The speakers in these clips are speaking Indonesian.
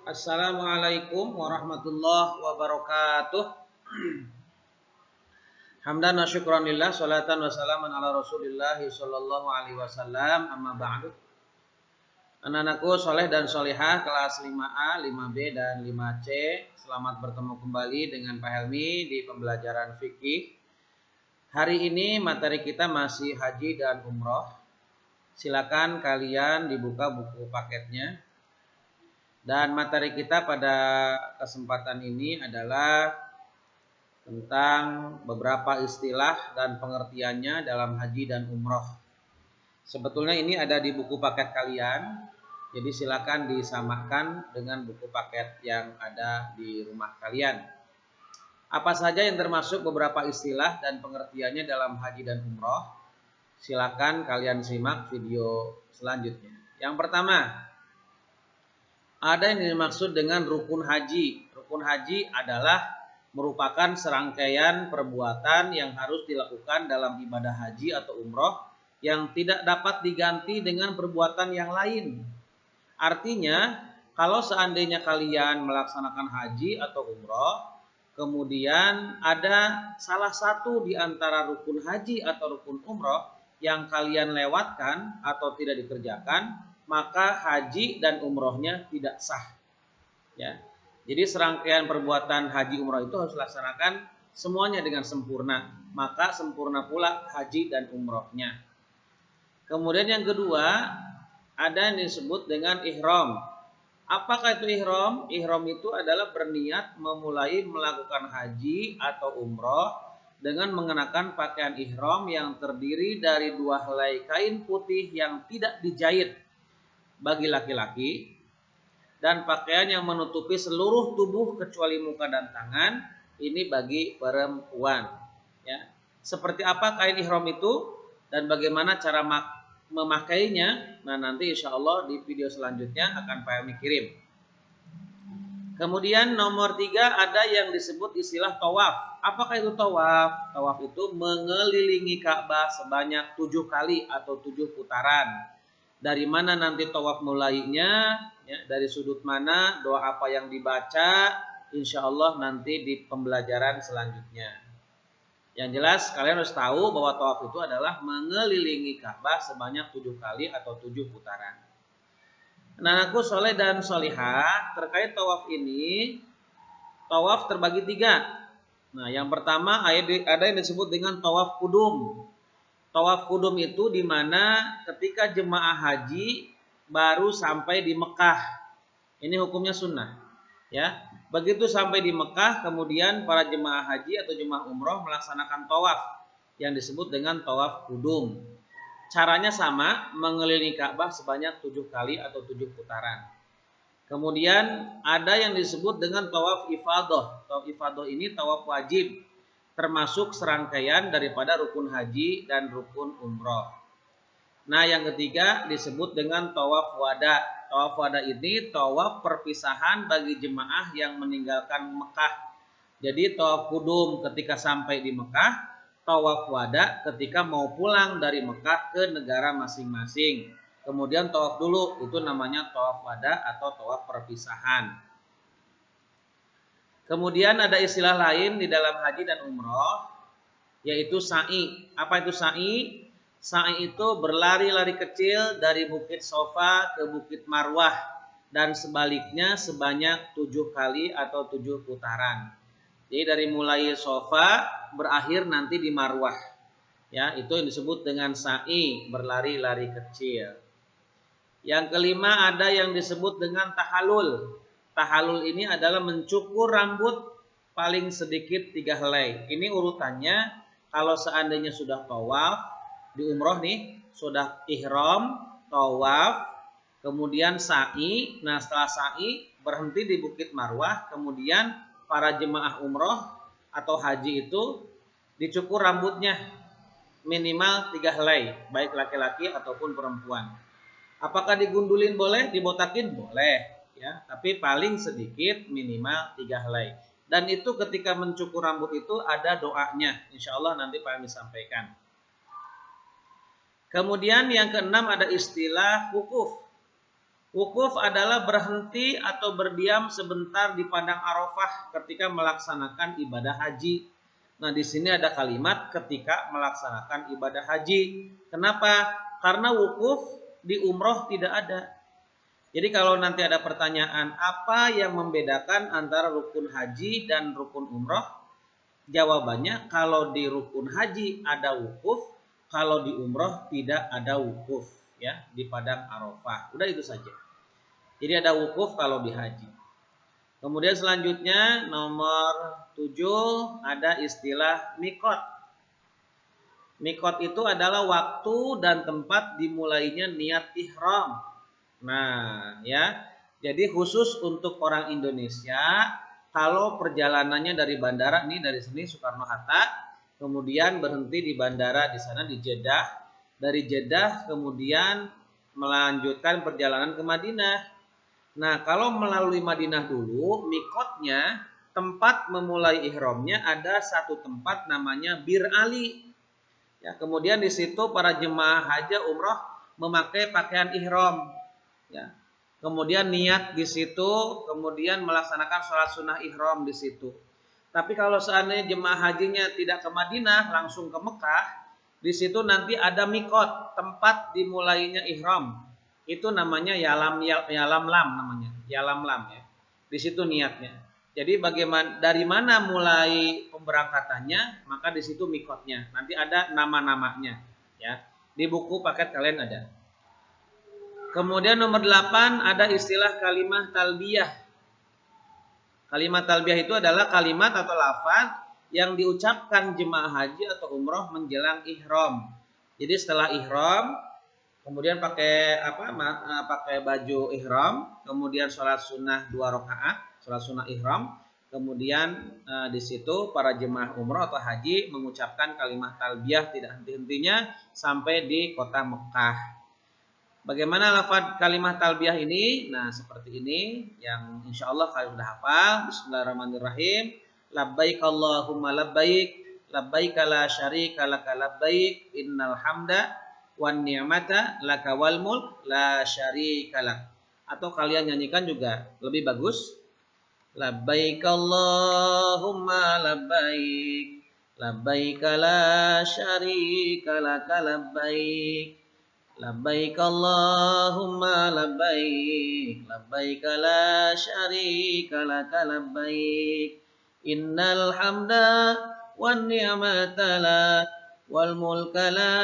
Assalamualaikum warahmatullahi wabarakatuh. Hamdan wa syukran lillah, salatan wa salaman ala Rasulillah sallallahu alaihi wasallam. Amma ba'du. Anak-anakku soleh dan solihah kelas 5A, 5B dan 5C, selamat bertemu kembali dengan Pak Helmi di pembelajaran fikih. Hari ini materi kita masih haji dan umroh. Silakan kalian dibuka buku paketnya. Dan materi kita pada kesempatan ini adalah tentang beberapa istilah dan pengertiannya dalam haji dan umroh. Sebetulnya ini ada di buku paket kalian, jadi silakan disamakan dengan buku paket yang ada di rumah kalian. Apa saja yang termasuk beberapa istilah dan pengertiannya dalam haji dan umroh? Silakan kalian simak video selanjutnya. Yang pertama, ada yang dimaksud dengan rukun haji. Rukun haji adalah merupakan serangkaian perbuatan yang harus dilakukan dalam ibadah haji atau umroh yang tidak dapat diganti dengan perbuatan yang lain. Artinya, kalau seandainya kalian melaksanakan haji atau umroh, kemudian ada salah satu di antara rukun haji atau rukun umroh yang kalian lewatkan atau tidak dikerjakan, maka haji dan umrohnya tidak sah. Ya. Jadi serangkaian perbuatan haji umroh itu harus dilaksanakan semuanya dengan sempurna. Maka sempurna pula haji dan umrohnya. Kemudian yang kedua, ada yang disebut dengan ihram. Apakah itu ihram? Ihram itu adalah berniat memulai melakukan haji atau umroh dengan mengenakan pakaian ihram yang terdiri dari 2 helai kain putih yang tidak dijahit bagi laki-laki, dan pakaian yang menutupi seluruh tubuh kecuali muka dan tangan, ini bagi perempuan. Ya. Seperti apa kain ihram itu dan bagaimana cara memakainya? Nah, nanti insya Allah di video selanjutnya akan Pak Helmi kirim. Kemudian nomor 3 ada yang disebut istilah tawaf. Apakah itu tawaf? Tawaf itu mengelilingi Ka'bah sebanyak 7 kali atau 7 putaran. Dari mana nanti tawaf mulainya, ya, dari sudut mana, doa apa yang dibaca, insya Allah nanti di pembelajaran selanjutnya. Yang jelas kalian harus tahu bahwa tawaf itu adalah mengelilingi Ka'bah sebanyak 7 kali atau 7 putaran. Anak-anakku soleh dan solihah, terkait tawaf ini, tawaf terbagi 3. Nah, yang pertama ada yang disebut dengan tawaf kudum. Tawaf kudum itu di mana ketika jemaah haji baru sampai di Mekah. Ini hukumnya sunnah. Ya, begitu sampai di Mekah, kemudian para jemaah haji atau jemaah umroh melaksanakan tawaf yang disebut dengan tawaf kudum. Caranya sama, mengelilingi Ka'bah sebanyak 7 kali atau 7 putaran. Kemudian ada yang disebut dengan tawaf ifadah. Tawaf ifadah ini tawaf wajib, termasuk serangkaian daripada rukun haji dan rukun umroh. Nah, yang ketiga disebut dengan tawaf wada. Tawaf wada ini tawaf perpisahan bagi jemaah yang meninggalkan Mekah. Jadi tawaf kudum ketika sampai di Mekah, tawaf wada ketika mau pulang dari Mekah ke negara masing-masing. Kemudian tawaf dulu, itu namanya tawaf wada atau tawaf perpisahan. Kemudian ada istilah lain di dalam haji dan umroh, yaitu sa'i. Apa itu sa'i? Sa'i itu berlari-lari kecil dari Bukit Sofa ke Bukit Marwah dan sebaliknya sebanyak 7 kali atau 7 putaran. Jadi dari mulai Sofa berakhir nanti di Marwah. Ya, itu yang disebut dengan sa'i, berlari-lari kecil. Yang kelima ada yang disebut dengan tahalul. Tahalul ini adalah mencukur rambut paling sedikit 3 helai. Ini urutannya kalau seandainya sudah tawaf di umroh nih, sudah ihram, tawaf, kemudian sa'i. Nah, setelah sa'i berhenti di Bukit Marwah, kemudian para jemaah umroh atau haji itu dicukur rambutnya minimal 3 helai, baik laki-laki ataupun perempuan. Apakah digundulin boleh, dibotakin boleh, ya, tapi paling sedikit minimal 3 helai. Dan itu ketika mencukur rambut itu ada doanya, insya Allah nanti Pak Helmi sampaikan. Kemudian yang keenam ada istilah wukuf. Wukuf adalah berhenti atau berdiam sebentar di padang Arafah ketika melaksanakan ibadah haji. Nah, di sini ada kalimat ketika melaksanakan ibadah haji. Kenapa? Karena wukuf di umroh tidak ada. Jadi kalau nanti ada pertanyaan apa yang membedakan antara rukun haji dan rukun umroh, jawabannya kalau di rukun haji ada wukuf, kalau di umroh tidak ada wukuf ya di padang Arafah. Udah itu saja. Jadi ada wukuf kalau di haji. Kemudian selanjutnya nomor 7 ada istilah mikot. Mikot itu adalah waktu dan tempat dimulainya niat ihram. Nah, ya. Jadi khusus untuk orang Indonesia, kalau perjalanannya dari bandara nih dari sini Soekarno-Hatta, kemudian berhenti di bandara di sana di Jeddah, dari Jeddah kemudian melanjutkan perjalanan ke Madinah. Nah, kalau melalui Madinah dulu, mikotnya tempat memulai ihramnya ada satu tempat namanya Bir Ali. Ya, kemudian di situ para jemaah haji umroh memakai pakaian ihram. Ya. Kemudian niat di situ, kemudian melaksanakan sholat sunnah ihram di situ. Tapi kalau seandainya jemaah hajinya tidak ke Madinah, langsung ke Mekah, di situ nanti ada mikot, tempat dimulainya ihram. Itu namanya yalam lam namanya, yalam lam ya. Di situ niatnya. Jadi bagaimana dari mana mulai pemberangkatannya, maka di situ mikotnya. Nanti ada nama-namanya ya. Di buku paket kalian ada. Kemudian nomor 8 ada istilah kalimat talbiyah. Kalimat talbiyah itu adalah kalimat atau lafaz yang diucapkan jemaah haji atau umroh menjelang ihram. Jadi setelah ihram, kemudian pakai baju ihram, kemudian sholat sunnah 2 rakaat, sholat sunnah ihram. Kemudian di situ para jemaah umroh atau haji mengucapkan kalimat talbiyah tidak henti-hentinya sampai di kota Mekah. Bagaimana lafaz kalimat talbiyah ini? Nah, seperti ini yang insya Allah kalian sudah hafal. Bismillahirrahmanirrahim. Labbaik Allahumma labbaik. Labbaik la syarika laka labbaik. Innal hamda wan ni'mata laka wal mulk la syarika lak. Atau kalian nyanyikan juga lebih bagus. Labbaik Allahumma labbaik. Labbaik la syarika laka labbaik. Labbaik Allahumma labbaik. Labbaik la syarika laka labbaik. Innal hamda wan ni'mata lak wal mulka la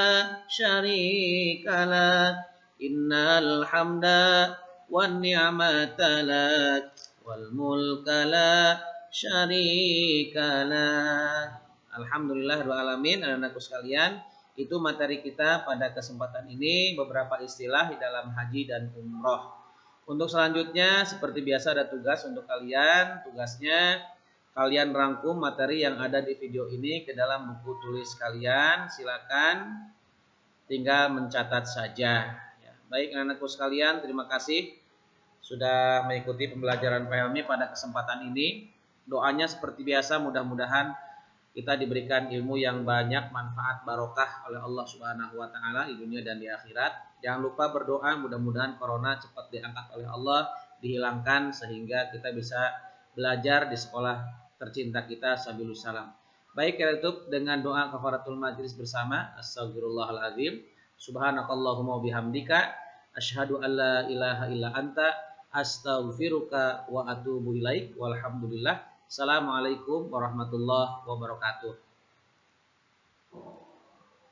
syarika lak. Innal hamda wan ni'mata lak wal mulka la syarika lak. Alhamdulillah rabbil alamin. Anak-anakku sekalian, itu materi kita pada kesempatan ini, beberapa istilah di dalam haji dan umroh. Untuk selanjutnya seperti biasa ada tugas untuk kalian. Tugasnya kalian rangkum materi yang ada di video ini ke dalam buku tulis kalian. Silakan tinggal mencatat saja. Ya, baik anak-anakku sekalian, terima kasih sudah mengikuti pembelajaran PLMI pada kesempatan ini. Doanya seperti biasa, mudah-mudahan kita diberikan ilmu yang banyak, manfaat barokah oleh Allah Subhanahu wa taala di dunia dan di akhirat. Jangan lupa berdoa, mudah-mudahan corona cepat diangkat oleh Allah, dihilangkan sehingga kita bisa belajar di sekolah tercinta kita Sabilus Salam. Baik, kita tutup dengan doa kafaratul majlis bersama. Astagfirullahaladzim. Subhanakallahumma bihamdika asyhadu an la ilaha illa anta astaghfiruka wa atubu ilaik. Walhamdulillah. Assalamualaikum warahmatullahi wabarakatuh.